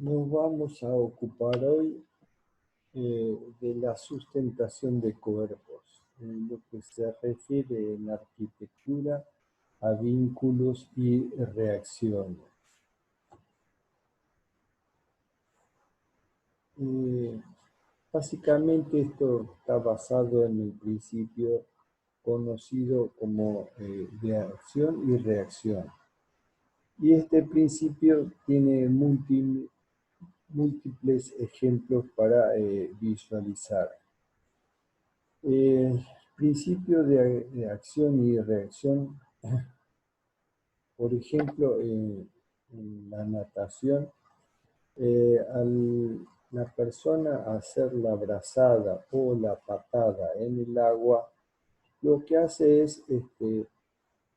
Nos vamos a ocupar hoy de la sustentación de cuerpos, en lo que se refiere en arquitectura a vínculos y reacciones. Básicamente esto está basado en el principio conocido como de acción y reacción. Y este principio tiene múltiples ejemplos para visualizar. El principio de acción y reacción, por ejemplo, en la natación, al la persona hacer la brazada o la patada en el agua, lo que hace es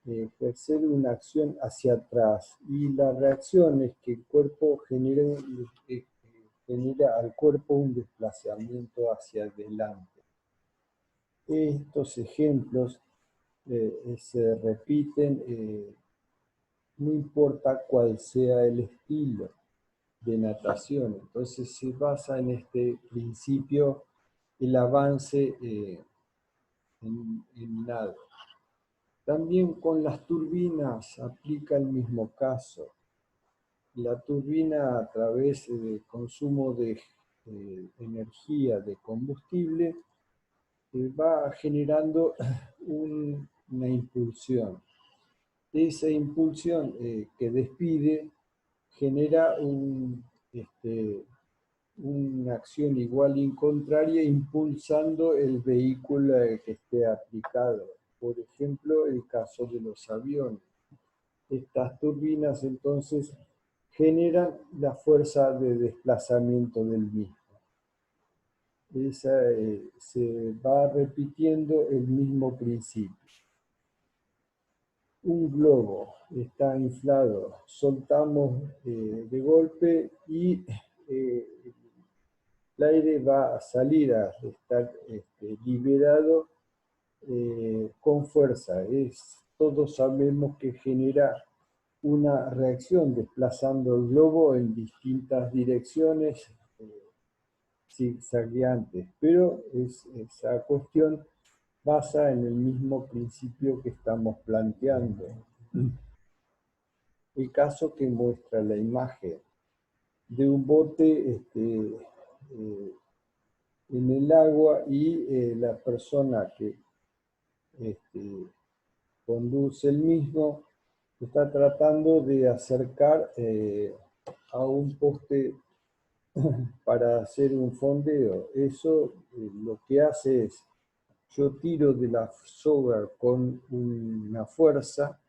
ejercer una acción hacia atrás y la reacción es que el cuerpo genera al cuerpo un desplazamiento hacia adelante. Estos ejemplos se repiten, no importa cuál sea el estilo de natación. Entonces se basa en este principio el avance en nado. También con las turbinas aplica el mismo caso. La turbina, a través del consumo de energía de combustible, va generando una impulsión. Esa impulsión que despide genera una acción igual y contraria impulsando el vehículo que esté aplicado. Por ejemplo, el caso de los aviones. Estas turbinas entonces generan la fuerza de desplazamiento del mismo. Se va repitiendo el mismo principio. Un globo está inflado, soltamos de golpe y el aire va a salir a estar liberado con fuerza. Todos sabemos que genera una reacción desplazando el globo en distintas direcciones zigzagueantes, pero esa cuestión basa en el mismo principio que estamos planteando. El caso que muestra la imagen de un bote en el agua y la persona que conduce el mismo está tratando de acercar a un poste para hacer un fondeo. Eso lo que hace es, yo tiro de la soga con una fuerza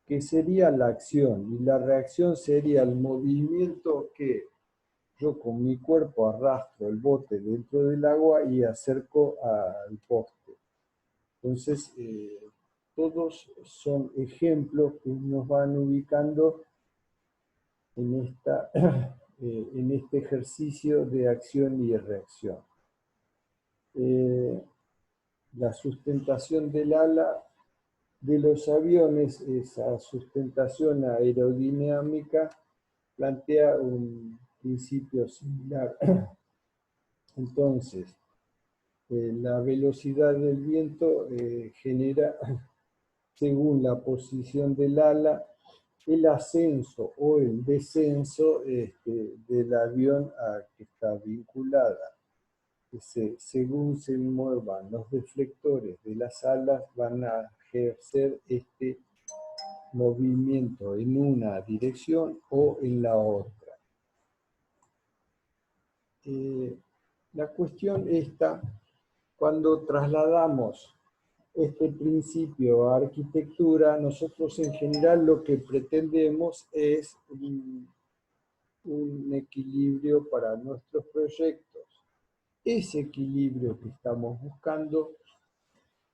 que sería la acción, y la reacción sería el movimiento que yo con mi cuerpo arrastro el bote dentro del agua y acerco al poste. Entonces, todos son ejemplos que nos van ubicando en este ejercicio de acción y reacción. La sustentación del ala de los aviones, esa sustentación aerodinámica, plantea un principio similar. Entonces, la velocidad del viento genera, según la posición del ala, el ascenso o el descenso del avión a que está vinculada. Según se muevan los deflectores de las alas, van a ejercer este movimiento en una dirección o en la otra. La cuestión está cuando trasladamos este principio a arquitectura, nosotros en general lo que pretendemos es un equilibrio para nuestros proyectos. Ese equilibrio que estamos buscando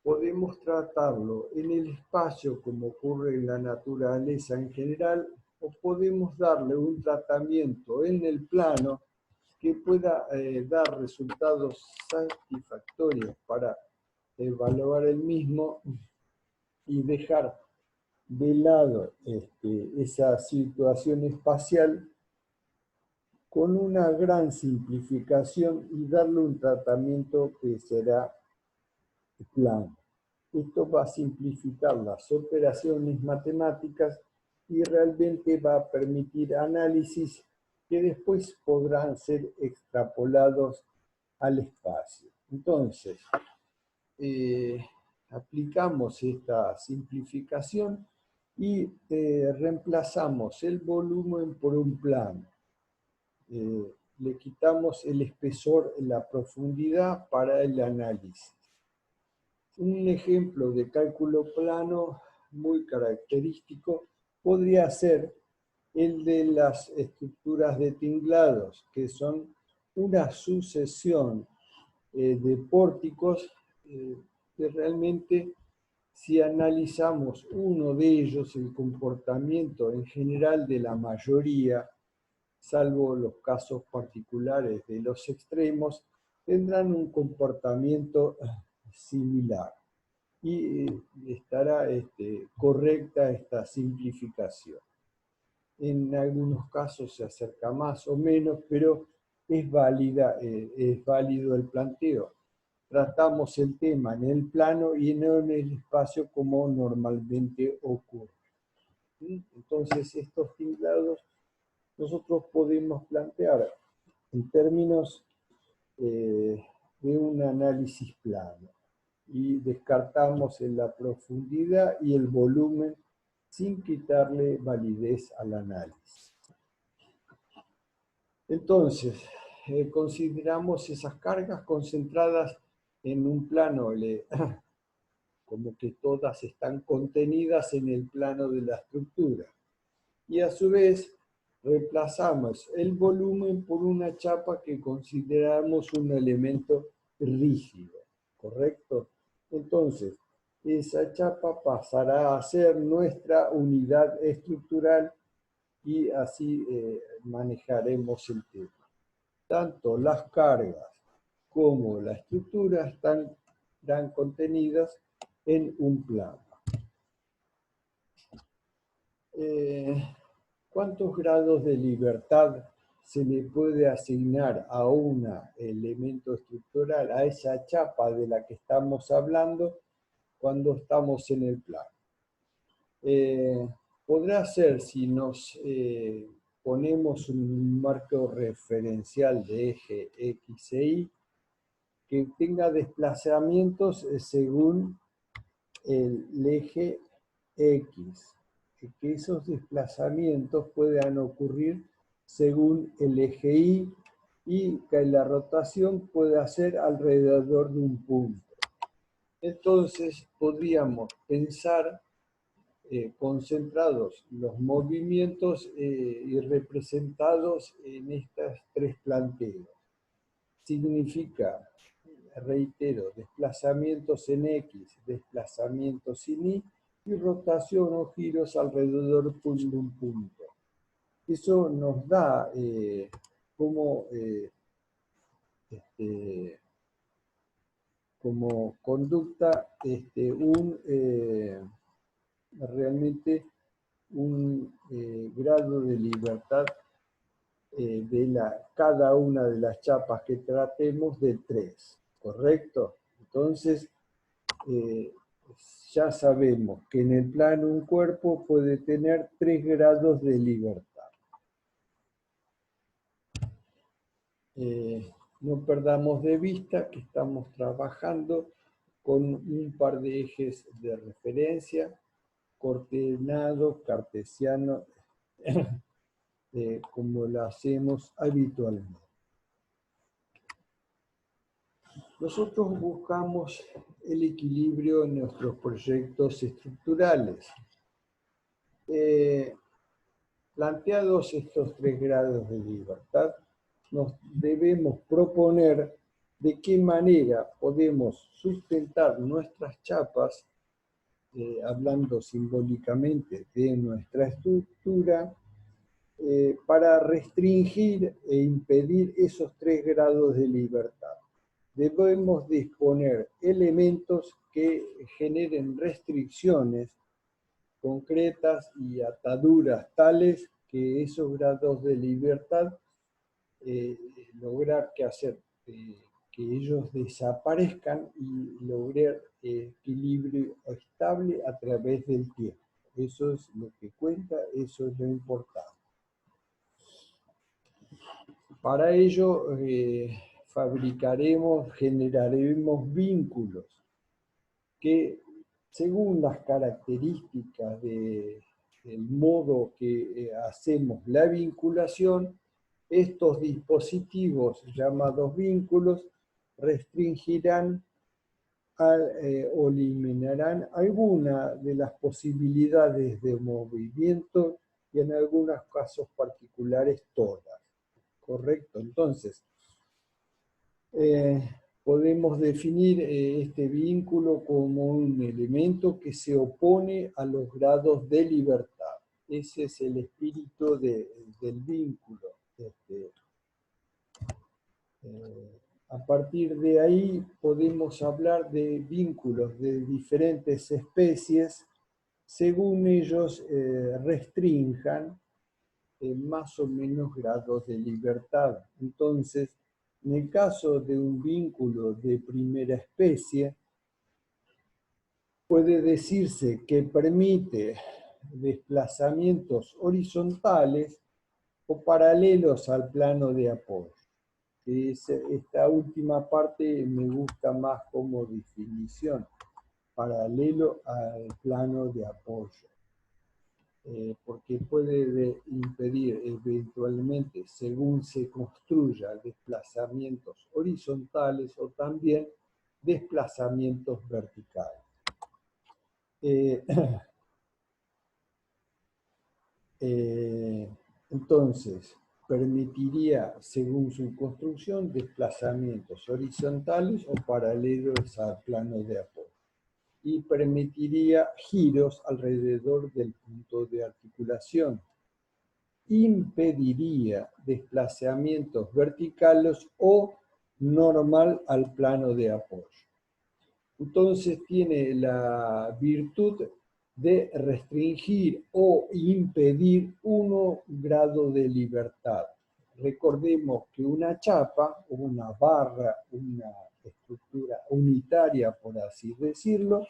podemos tratarlo en el espacio como ocurre en la naturaleza en general, o podemos darle un tratamiento en el plano que pueda dar resultados satisfactorios para evaluar el mismo y dejar de lado esa situación espacial con una gran simplificación y darle un tratamiento que será plano. Esto va a simplificar las operaciones matemáticas y realmente va a permitir análisis que después podrán ser extrapolados al espacio. Entonces, aplicamos esta simplificación y reemplazamos el volumen por un plano. Le quitamos el espesor, la profundidad para el análisis. Un ejemplo de cálculo plano muy característico podría ser el de las estructuras de tinglados, que son una sucesión de pórticos que realmente, si analizamos uno de ellos, el comportamiento en general de la mayoría, salvo los casos particulares de los extremos, tendrán un comportamiento similar y estará correcta esta simplificación. En algunos casos se acerca más o menos, pero es válido el planteo. Tratamos el tema en el plano y no en el espacio como normalmente ocurre. Entonces, estos tinglados nosotros podemos plantear en términos de un análisis plano y descartamos en la profundidad y el volumen sin quitarle validez al análisis. Entonces, consideramos esas cargas concentradas en un plano, como que todas están contenidas en el plano de la estructura. Y a su vez, reemplazamos el volumen por una chapa que consideramos un elemento rígido, ¿correcto? Entonces, esa chapa pasará a ser nuestra unidad estructural y así manejaremos el tema. Tanto las cargas como la estructura están contenidas en un plano. ¿Cuántos grados de libertad se le puede asignar a un elemento estructural, a esa chapa de la que estamos hablando, cuando estamos en el plano? Podrá ser, si nos ponemos un marco referencial de eje X e Y, que tenga desplazamientos según el eje X, que esos desplazamientos puedan ocurrir según el eje y que la rotación pueda ser alrededor de un punto. Entonces podríamos pensar concentrados los movimientos y representados en estos tres planteos. Significa, reitero, desplazamientos en X, desplazamientos en Y rotación o giros alrededor de un punto. Eso nos da como conducta realmente un grado de libertad de cada una de las chapas que tratemos de 3, ¿correcto? Entonces, ya sabemos que en el plano un cuerpo puede tener 3 grados de libertad. No perdamos de vista que estamos trabajando con un par de ejes de referencia, coordenado, cartesiano, como lo hacemos habitualmente. Nosotros buscamos el equilibrio en nuestros proyectos estructurales. Planteados estos 3 grados de libertad, nos debemos proponer de qué manera podemos sustentar nuestras chapas, hablando simbólicamente de nuestra estructura, para restringir e impedir esos 3 grados de libertad. Debemos disponer elementos que generen restricciones concretas y ataduras tales que esos grados de libertad lograr que ellos desaparezcan y lograr equilibrio estable a través del tiempo. Eso es lo que cuenta, eso es lo importante. Para ello generaremos vínculos que, según las características del modo que hacemos la vinculación, estos dispositivos llamados vínculos restringirán o eliminarán alguna de las posibilidades de movimiento y en algunos casos particulares todas. ¿Correcto? Entonces, podemos definir este vínculo como un elemento que se opone a los grados de libertad. Ese es el espíritu del vínculo. A partir de ahí podemos hablar de vínculos de diferentes especies según ellos restrinjan más o menos grados de libertad. Entonces, en el caso de un vínculo de primera especie, puede decirse que permite desplazamientos horizontales o paralelos al plano de apoyo. Esta última parte me gusta más como definición, paralelo al plano de apoyo. Porque puede impedir eventualmente, según se construya, desplazamientos horizontales o también desplazamientos verticales. Entonces, permitiría, según su construcción, desplazamientos horizontales o paralelos al plano de apoyo. Y permitiría giros alrededor del punto de articulación. Impediría desplazamientos verticales o normal al plano de apoyo. Entonces tiene la virtud de restringir o impedir 1 grado de libertad. Recordemos que una chapa, una barra, una estructura unitaria, por así decirlo,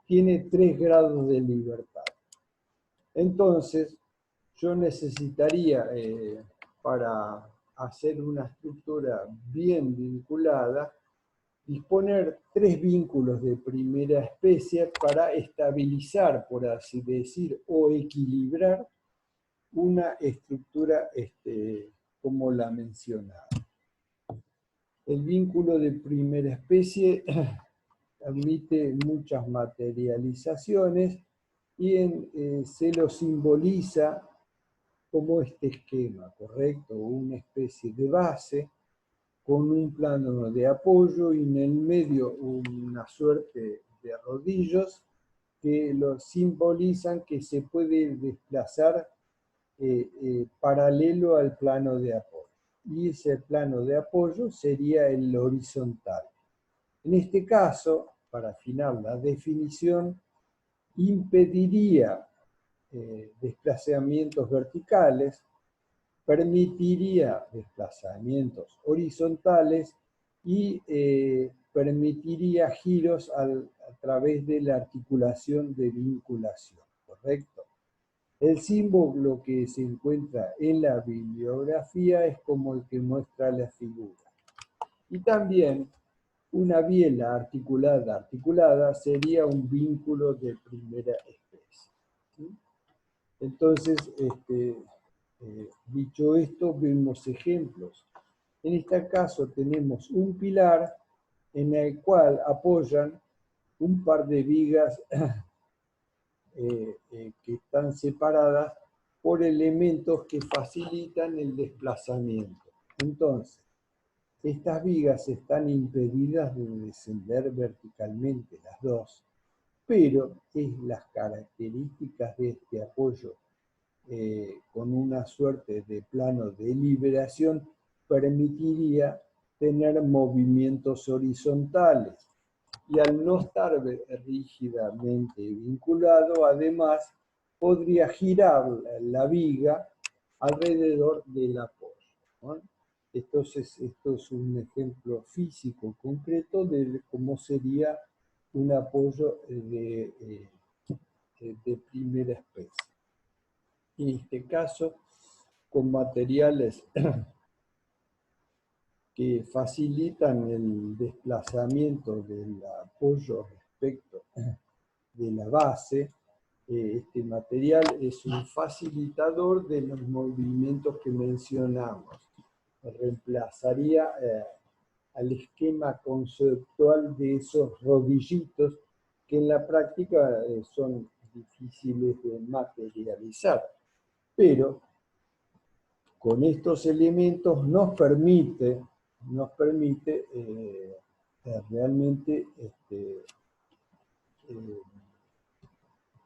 tiene 3 grados de libertad. Entonces, yo necesitaría, para hacer una estructura bien vinculada, disponer 3 vínculos de primera especie para estabilizar, por así decir, o equilibrar una estructura como la mencionada. El vínculo de primera especie admite muchas materializaciones y se lo simboliza como este esquema, ¿correcto? Una especie de base con un plano de apoyo y en el medio una suerte de rodillos que lo simbolizan que se puede desplazar paralelo al plano de apoyo. Y ese plano de apoyo sería el horizontal. En este caso, para afinar la definición, impediría desplazamientos verticales, permitiría desplazamientos horizontales y permitiría giros a través de la articulación de vinculación, ¿correcto? El símbolo que se encuentra en la bibliografía es como el que muestra la figura. Y también una biela articulada sería un vínculo de primera especie. ¿Sí? Entonces, dicho esto, vemos ejemplos. En este caso tenemos un pilar en el cual apoyan un par de vigas que están separadas por elementos que facilitan el desplazamiento. Entonces, estas vigas están impedidas de descender verticalmente, las dos, pero las características de este apoyo con una suerte de plano de liberación permitiría tener movimientos horizontales y al no estar rígidamente vinculado, además podría girar la viga alrededor del apoyo, ¿no? Entonces, esto es un ejemplo físico concreto de cómo sería un apoyo de primera especie. En este caso, con materiales que facilitan el desplazamiento del apoyo respecto de la base. Este material es un facilitador de los movimientos que mencionamos. Reemplazaría al esquema conceptual de esos rodillitos que en la práctica son difíciles de materializar. Pero con estos elementos nos permite realmente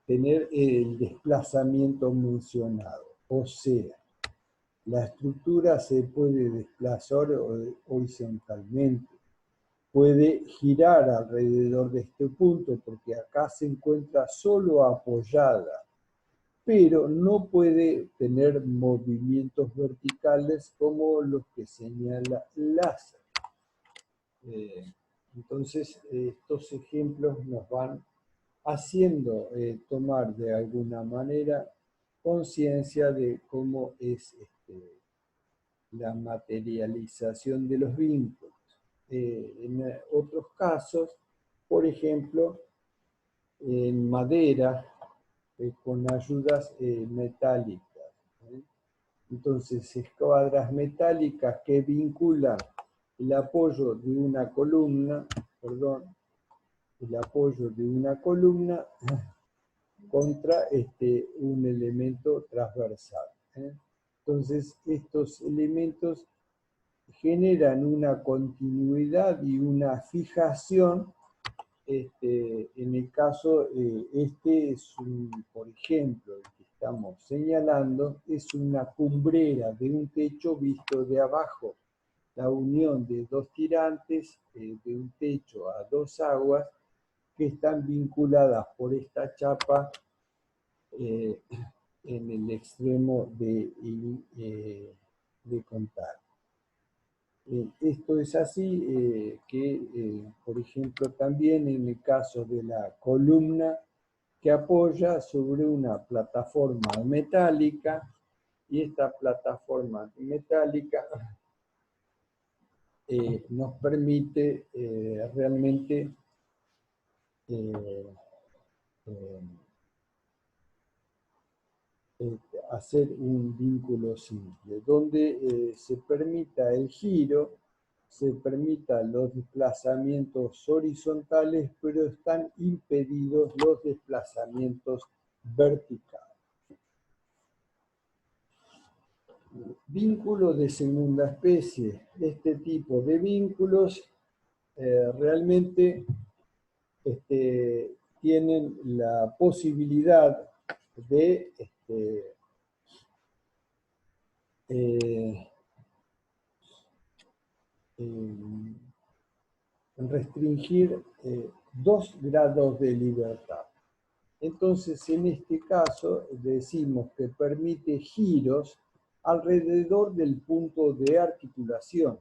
tener el desplazamiento mencionado. O sea, la estructura se puede desplazar horizontalmente, puede girar alrededor de este punto porque acá se encuentra solo apoyada, pero no puede tener movimientos verticales como los que señala láser. Entonces, estos ejemplos nos van haciendo tomar de alguna manera conciencia de cómo es la materialización de los vínculos. En otros casos, por ejemplo, en madera, con ayudas metálicas. Entonces, escuadras metálicas que vinculan el apoyo de una columna, el apoyo de una columna contra un elemento transversal. Entonces, estos elementos generan una continuidad y una fijación. En el caso, es por ejemplo, el que estamos señalando, es una cumbrera de un techo visto de abajo. La unión de dos tirantes de un techo a dos aguas que están vinculadas por esta chapa en el extremo de contacto. Esto es así que, por ejemplo, también en el caso de la columna que apoya sobre una plataforma metálica, y esta plataforma metálica nos permite realmente hacer un vínculo simple, donde se permita el giro, se permita los desplazamientos horizontales, pero están impedidos los desplazamientos verticales. Vínculo de segunda especie. Este tipo de vínculos realmente tienen la posibilidad de restringir 2 grados de libertad. Entonces, en este caso, decimos que permite giros alrededor del punto de articulación,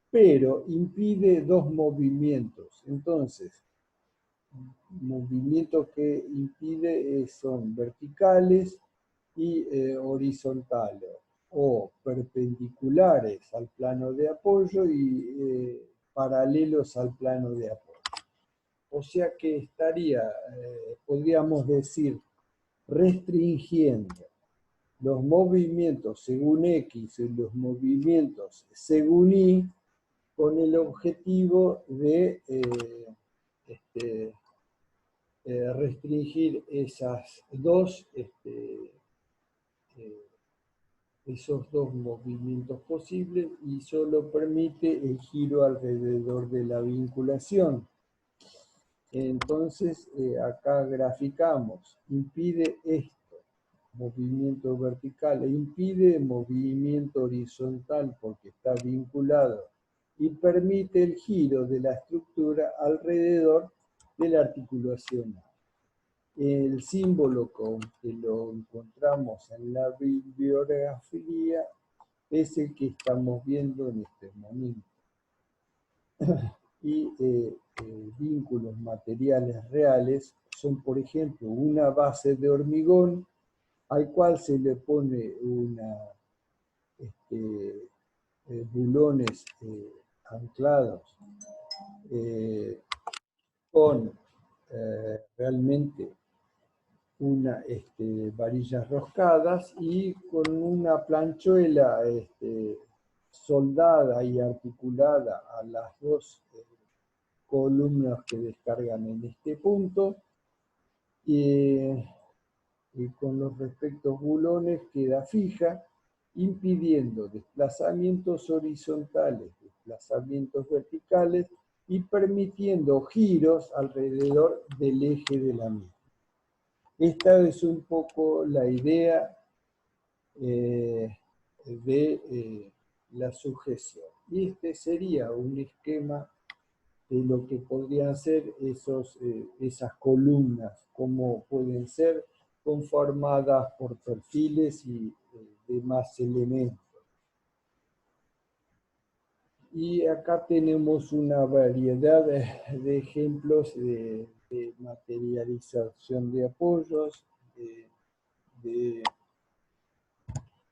pero impide 2 movimientos. Entonces, movimientos que impide son verticales y horizontales, o perpendiculares al plano de apoyo y paralelos al plano de apoyo. O sea que estaría, podríamos decir, restringiendo los movimientos según X y los movimientos según Y con el objetivo de restringir esos dos movimientos posibles y solo permite el giro alrededor de la vinculación. Entonces, acá graficamos, impide esto, movimiento vertical, e impide movimiento horizontal porque está vinculado y permite el giro de la estructura alrededor de la articulación. El símbolo con que lo encontramos en la bibliografía es el que estamos viendo en este momento. Y vínculos materiales reales son, por ejemplo, una base de hormigón al cual se le pone bulones anclados con realmente varillas roscadas y con una planchuela soldada y articulada a las dos columnas que descargan en este punto, y con los respectivos bulones queda fija, impidiendo desplazamientos horizontales, desplazamientos verticales y permitiendo giros alrededor del eje de la misma. Esta es un poco la idea de la sujeción. Y este sería un esquema de lo que podrían ser esas columnas, como pueden ser conformadas por perfiles y demás elementos. Y acá tenemos una variedad de ejemplos de materialización de apoyos,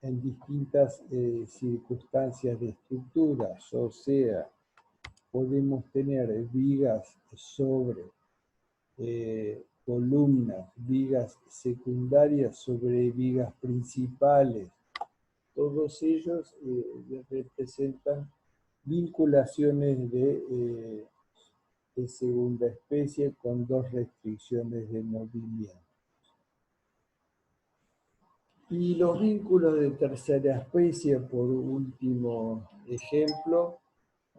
en distintas circunstancias de estructuras, o sea, podemos tener vigas sobre columnas, vigas secundarias sobre vigas principales. Todos ellos representan vinculaciones de segunda especie con dos restricciones de movimiento. Y los vínculos de tercera especie, por último ejemplo,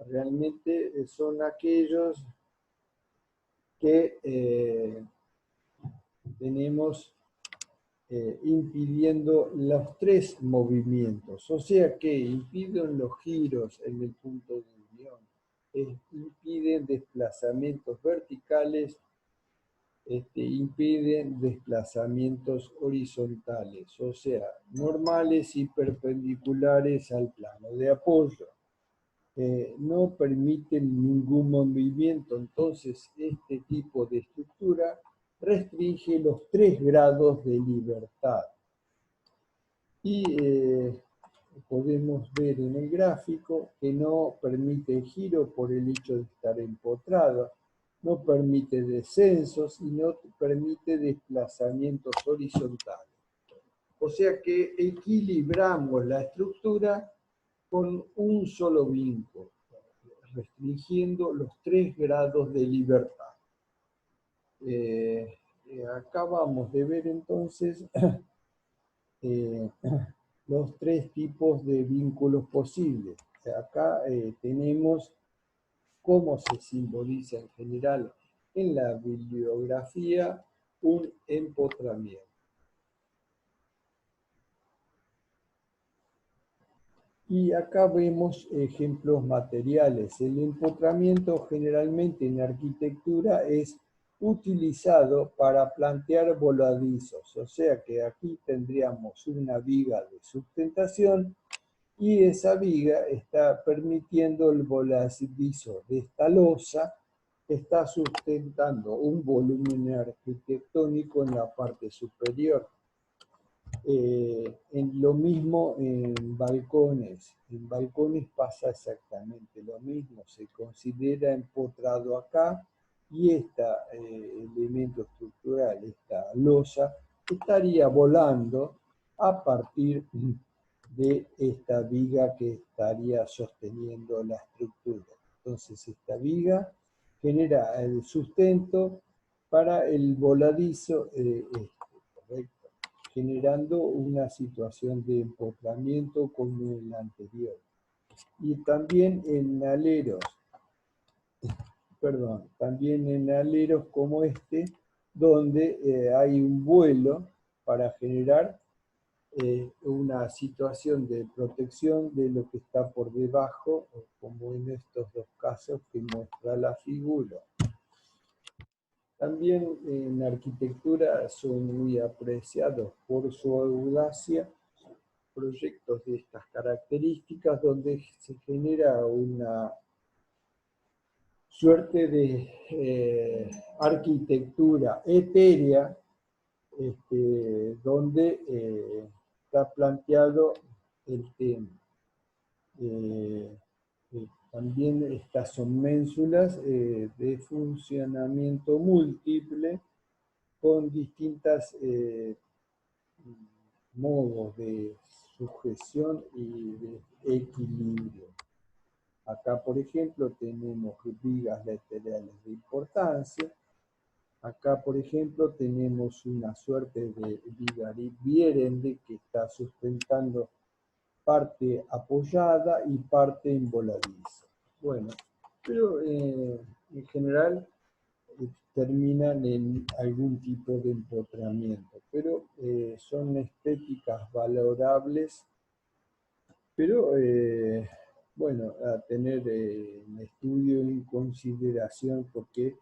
realmente son aquellos que tenemos impidiendo los tres movimientos, o sea que impiden los giros en el punto de unión, impiden desplazamientos verticales, impiden desplazamientos horizontales, o sea, normales y perpendiculares al plano de apoyo. No permiten ningún movimiento, entonces este tipo de estructura restringe los 3 grados de libertad. Y podemos ver en el gráfico que no permite giro por el hecho de estar empotrado, no permite descensos y no permite desplazamientos horizontales. O sea que equilibramos la estructura con un solo vínculo, restringiendo los 3 grados de libertad. Acabamos de ver entonces los 3 tipos de vínculos posibles. Acá tenemos cómo se simboliza en general en la bibliografía un empotramiento. Y acá vemos ejemplos materiales. El empotramiento generalmente en arquitectura es utilizado para plantear voladizos, o sea que aquí tendríamos una viga de sustentación y esa viga está permitiendo el voladizo de esta losa, está sustentando un volumen arquitectónico en la parte superior. En lo mismo en balcones pasa exactamente lo mismo, se considera empotrado acá y este elemento estructural, esta losa, estaría volando a partir de esta viga que estaría sosteniendo la estructura. Entonces esta viga genera el sustento para el voladizo, correcto, generando una situación de empotramiento como el anterior. Y también en aleros, como este, donde hay un vuelo para generar una situación de protección de lo que está por debajo, como en estos dos casos que muestra la figura. También en arquitectura son muy apreciados por su audacia proyectos de estas características donde se genera una suerte de arquitectura etérea, donde está planteado el tema. También estas son ménsulas de funcionamiento múltiple con distintas modos de sujeción y de equilibrio. Acá, por ejemplo, tenemos vigas laterales de importancia. Acá, por ejemplo, tenemos una suerte de viga bierende que está sustentando parte apoyada y parte en voladiza. Bueno, pero en general terminan en algún tipo de empotramiento, pero son estéticas valorables, pero bueno, a tener en estudio y en consideración porque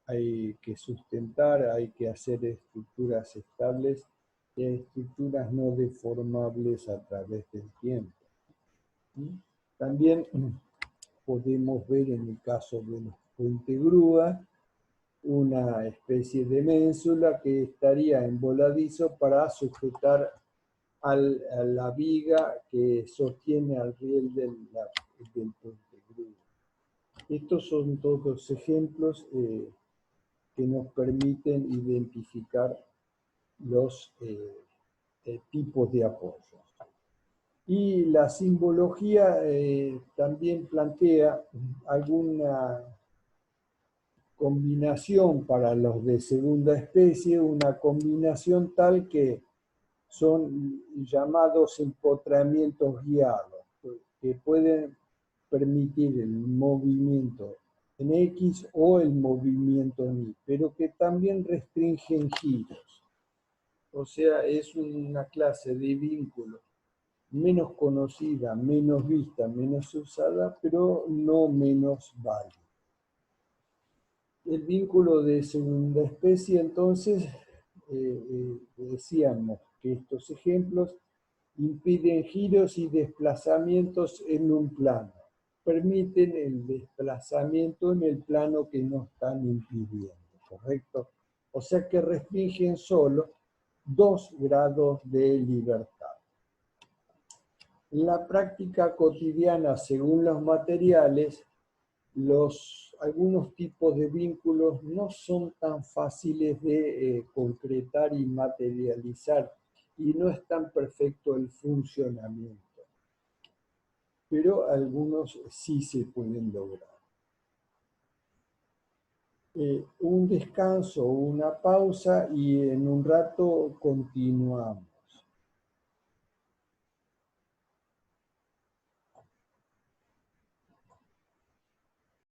hay que sustentar, hay que hacer estructuras estables y estructuras no deformables a través del tiempo. También podemos ver en el caso de los puentegrúas una especie de ménsula que estaría en voladizo para sujetar a la viga que sostiene al riel del puentegrúa. Estos son todos ejemplos que nos permiten identificar los tipos de apoyos. Y la simbología también plantea alguna combinación para los de segunda especie, una combinación tal que son llamados empotramientos guiados, que pueden permitir el movimiento en X o el movimiento en Y, pero que también restringen giros. O sea, es una clase de vínculo menos conocida, menos vista, menos usada, pero no menos válida. El vínculo de segunda especie, entonces, decíamos que estos ejemplos impiden giros y desplazamientos en un plano. Permiten el desplazamiento en el plano que no están impidiendo, ¿correcto? O sea que restringen solo 2 grados de libertad. En la práctica cotidiana, según los materiales, algunos tipos de vínculos no son tan fáciles de concretar y materializar y no es tan perfecto el funcionamiento, pero algunos sí se pueden lograr. Un descanso, una pausa y en un rato continuamos.